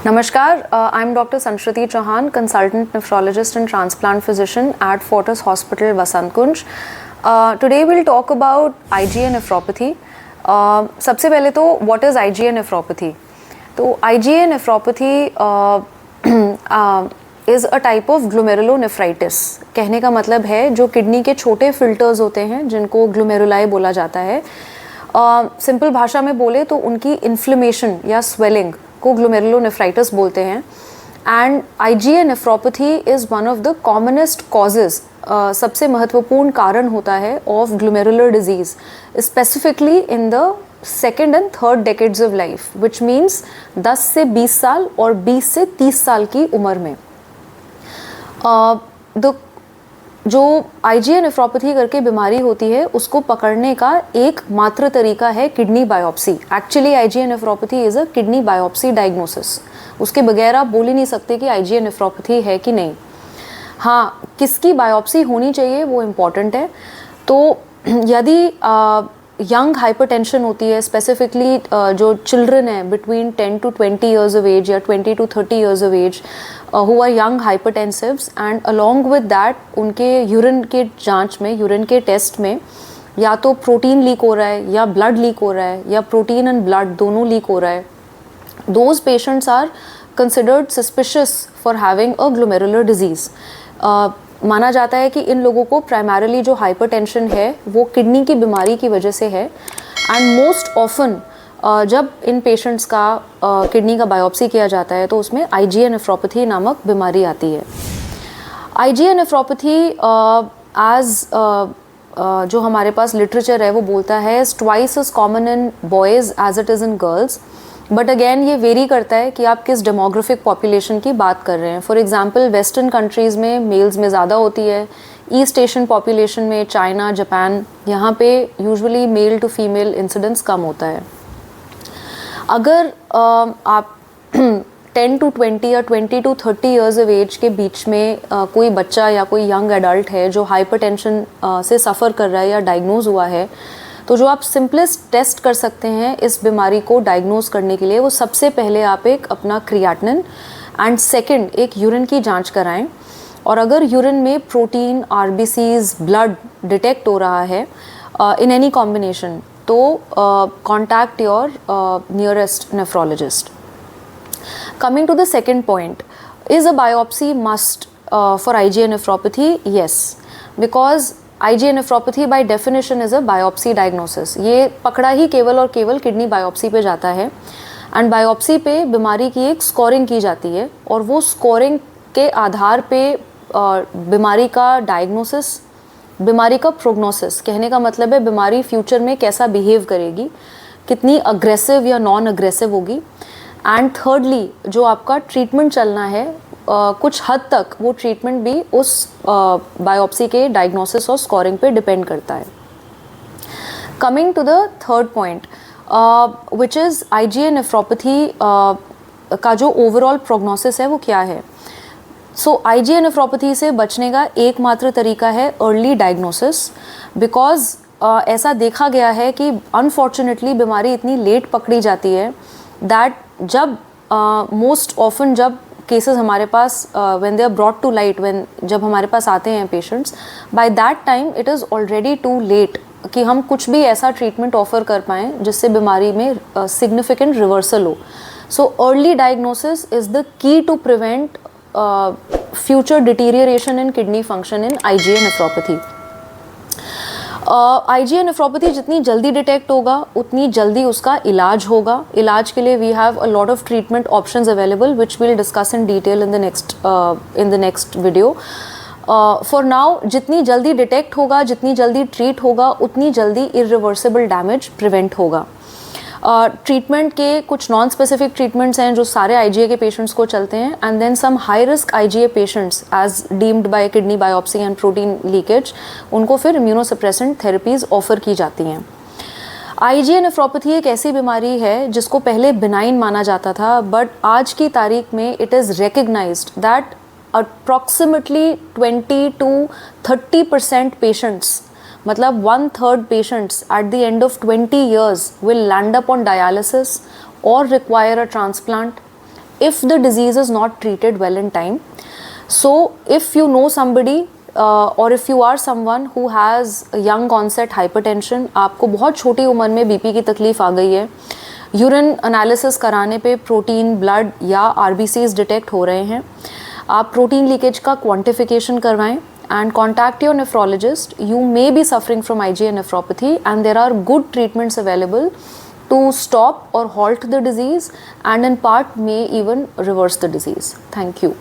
Namaskar, I'm Dr. Sanshruti Chauhan, consultant nephrologist and transplant physician at Fortis Hospital, Vasant Kunj. Today we'll talk about IgA nephropathy. सबसे पहले तो what is IgA nephropathy? तो IgA nephropathy is a type of glomerulonephritis. कहने का मतलब है जो kidney के छोटे फिल्टर्स होते हैं जिनको ग्लोमेरुलाई बोला जाता है. सिंपल भाषा में बोले तो उनकी इन्फ्लेमेशन या स्वेलिंग को ग्लोमेरुलोनेफ्राइटिस बोलते हैं. And IgA nephropathy is one of the commonest causes, सबसे महत्वपूर्ण कारण होता है of glomerular disease, specifically in the second and third decades of life, which means 10 से 20 साल और 20 से 30 साल की उम्र में. जो IgA नेफ्रोपैथी करके बीमारी होती है उसको पकड़ने का एक मात्र तरीका है kidney biopsy. Actually IgA nephropathy is a kidney biopsy diagnosis. उसके बगैर आप बोल ही नहीं सकते कि IgA नेफ्रोपैथी है कि नहीं. हाँ, किसकी बायोप्सी होनी चाहिए वो इम्पॉर्टेंट है. तो यदि यंग हाइपरटेंशन होती है, स्पेसिफिकली जो चिल्ड्रन है between 10 to 20 years of age या 20 to 30 years of age who are young hypertensives, and along with that उनके यूरिन के जांच में, यूरिन के टेस्ट में या तो प्रोटीन लीक हो रहा है या ब्लड लीक हो रहा है या प्रोटीन एंड ब्लड दोनों लीक हो रहा है, those patients are considered suspicious for having a glomerular disease. माना जाता है कि इन लोगों को प्राइमरीली जो हाइपरटेंशन है वो किडनी की बीमारी की वजह से है. एंड मोस्ट ऑफन जब इन पेशेंट्स का किडनी का बायोप्सी किया जाता है तो उसमें IgA नेफ्रोपैथी नामक बीमारी आती है. IgA नेफ्रोपैथी जो हमारे पास लिटरेचर है वो बोलता है twice as common in boys as it is in girls. But again ये वेरी करता है कि आप किस डेमोग्राफिक पॉपुलेशन की बात कर रहे हैं. फॉर एग्जांपल वेस्टर्न कंट्रीज़ में मेल्स में ज़्यादा होती है. ईस्ट एशियन पॉपुलेशन में चाइना, जापान, यहाँ पे usually male to female incidence कम होता है. अगर आप 10 to 20 या 20 to 30 ईयर्स ऑफ एज के बीच में कोई बच्चा या कोई यंग एडल्ट है जो हाइपरटेंशन से सफ़र कर रहा है या डायग्नोज हुआ है, तो जो आप सिंपलेस्ट टेस्ट कर सकते हैं इस बीमारी को डायग्नोज करने के लिए वो सबसे पहले आप एक अपना क्रिएटिनिन एंड सेकंड एक यूरिन की जांच कराएं. और अगर यूरिन में प्रोटीन, RBCs, ब्लड डिटेक्ट हो रहा है इन एनी कॉम्बिनेशन तो contact your nearest nephrologist. Coming to the second point, is a biopsy must for IgA nephropathy? Yes, because IgA nephropathy by definition is a biopsy diagnosis. ये पकड़ा ही केवल और केवल kidney biopsy पे जाता है. And biopsy पे बीमारी की एक स्कोरिंग की जाती है और वो स्कोरिंग के आधार पे बीमारी का डायग्नोसिस, बीमारी का प्रोग्नोसिस, कहने का मतलब है बीमारी फ्यूचर में कैसा बिहेव करेगी, कितनी अग्रेसिव या नॉन अग्रेसिव होगी. एंड थर्डली जो आपका ट्रीटमेंट चलना है कुछ हद तक वो ट्रीटमेंट भी उस बायोप्सी के डायग्नोसिस और स्कोरिंग पे डिपेंड करता है. Coming to the third point which is IgA nephropathy का जो ओवरऑल प्रोग्नोसिस है वो क्या है. सो IgA नेफ्रोपैथी से बचने का एकमात्र तरीका है अर्ली डायग्नोसिस. बिकॉज ऐसा देखा गया है कि अनफॉर्चुनेटली बीमारी इतनी लेट पकड़ी जाती है दैट जब मोस्ट ऑफन जब केसेस हमारे पास when they are brought to light, जब हमारे पास आते हैं patients, by that time it is already too late कि हम कुछ भी ऐसा ट्रीटमेंट ऑफर कर पाएँ जिससे बीमारी में सिग्निफिकेंट रिवर्सल हो. So early diagnosis is the key to prevent future deterioration in kidney function in IgA nephropathy. IgA nephropathy जितनी जल्दी डिटेक्ट होगा उतनी जल्दी उसका इलाज होगा. इलाज के लिए we have a lot of treatment options available which will discuss in detail in the next video. For now जितनी जल्दी डिटेक्ट होगा, जितनी जल्दी ट्रीट होगा, उतनी जल्दी इरिवर्सिबल डैमेज प्रिवेंट होगा. ट्रीटमेंट के कुछ नॉन स्पेसिफिक ट्रीटमेंट्स हैं जो सारे IgA के पेशेंट्स को चलते हैं. And then some high risk IgA patients as deemed by kidney biopsy and protein leakage, उनको फिर इम्यूनोसप्रेसेंट थेरेपीज़ ऑफर की जाती हैं. IgA नेफ्रोपैथी एक ऐसी बीमारी है जिसको पहले बिनाइन माना जाता था, बट आज की तारीख में it is recognized that approximately 20 to 30% patients, मतलब 1/3 patients at the end of 20 years will land up on dialysis or require a transplant if the disease is not treated well in time. So if you know somebody or if you are someone who has young onset hypertension, आपको बहुत छोटी उम्र में BP की तकलीफ आ गई है, urine analysis कराने पे प्रोटीन, ब्लड या आरबीसीज डिटेक्ट हो रहे हैं, आप प्रोटीन लीकेज का क्वांटिफिकेशन करवाएं and contact your nephrologist. You may be suffering from IgA nephropathy and there are good treatments available to stop or halt the disease and in part may even reverse the disease. Thank you.